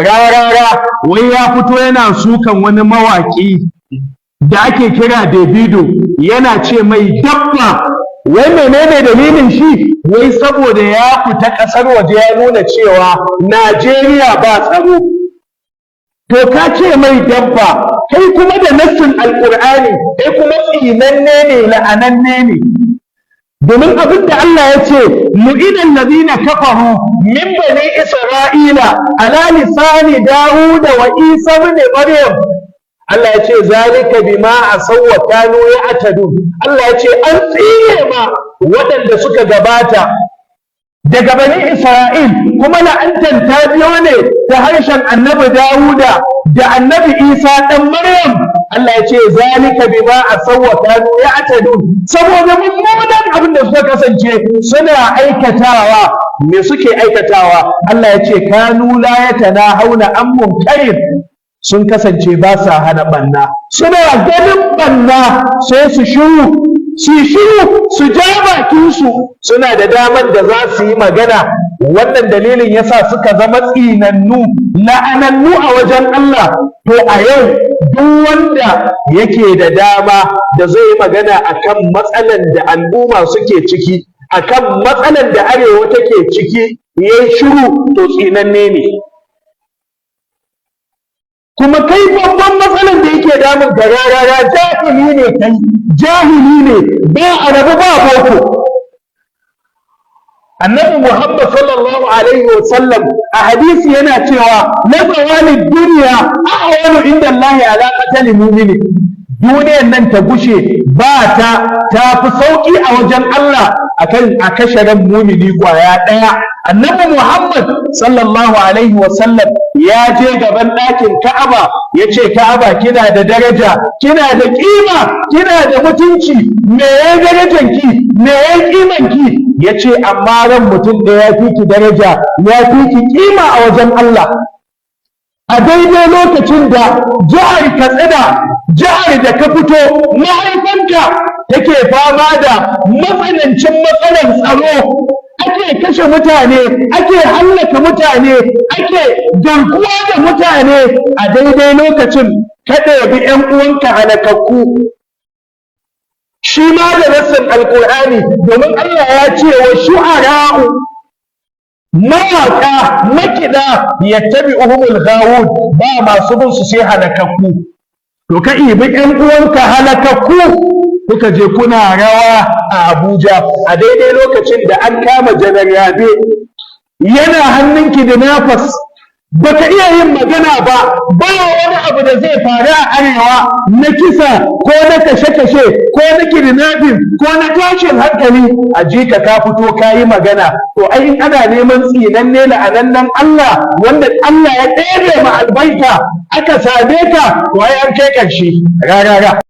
rarara wai ya fito yana sukan wani mawaƙi da ake kira Davido, yana ce mai dabba. Wai menene dalilin shi? Wai saboda ya fita ƙasar waje ya nuna cewa Najeriya ba tsaro. To ka ce mai dabba, kai kuma da nassin Alƙur'ani, kai kuma tsinanne ne, la'ananne ne. Domin abin da Allah ya ce, mu'inan ladina kafaru min bani Isra'ila ala lisani Dawuda wa Isa ibn Maryam. Allah ya ce zalika bima asaw wa kanu ya'tadun. Allah ya ce an tsire ma waɗanda suka gabata daga bani Isra'il, kuma la'antar ta biyo ne ta harshen annabi Dawuda da annabi Isa ɗan Maryam. Allah ya ce zalika bima asaw wa kanu ya'tadun, saboda mummunan abin da suka kasance suna aikatawa. Me suke aikatawa? Allah ya ce kanu la yatanahawna an munkarin, sun kasance ba sa hana banna, suna ganin banna sai su shiru su ja bakinsu. Suna da damar da za su yi magana. Wannan dalilin yasa suka zama tsinannu, la'anannu a wajen Allah. To a yau duk wanda yake da dama da zai yi magana akan matsalan da al'umma suke ciki, akan matsalan da arewa take ciki, yayi shiru, to tsinanne ne. Kuma kai babban matsalan da yake damun ka rarara jahili ne, kai jahili ne, ba a rabu ba boko. Annabi Muhammad sallallahu alaihi wa sallam a hadisi yana cewa la zawali dunya ahwanu inda Allah ala qatali mu'mini. Duniyar nan ta gushe ba ta fi sauki a wajen Allah akan a kashe ran mumini kwaya ɗaya. Annabi Muhammad sallallahu alaihi wa sallam ya je gaban ɗakin Ka'aba, ya ce Ka'aba kina da daraja, kina da ƙima, kina da mutunci, me ya darajanki, me ya ƙimanki? Ya ce amma ran mutum da ya fi ki daraja, ya fi ki ƙima a wajen Allah. A daidai lokacin da jihar Katsina, jihar da ka fito, mahaifanka take fama da matsanancin matsalar tsaro, ake kashe mutane, ake hallaka mutane, ake garkuwa da mutane, a daidai lokacin ka ɗebi ‘yan uwanka halakakku. Shi ma da nassin Alƙur'ani, domin Allah ya ce wa shu'ara'u, mawaƙa, makiɗa, yattabi'uhumul ghawun, ba masu bin su sai halakakku. To ka ibi ‘yan uwanka halakakku, kuka je kuna rawa a Abuja a daidai lokacin da an kama Janar Yabe yana hannun kidnappers, baka iya yin magana ba wani abu da zai faru a arewa na kisa ko na kashe-kashe ko na kidnapping ko na tashin hankali, a jika ka fito ka yi magana. To ai in ana neman tsinanne la'anannen Allah wanda Allah ya ɗebe ma albaita aka same ka, to ai an kai ƙarshe rarara.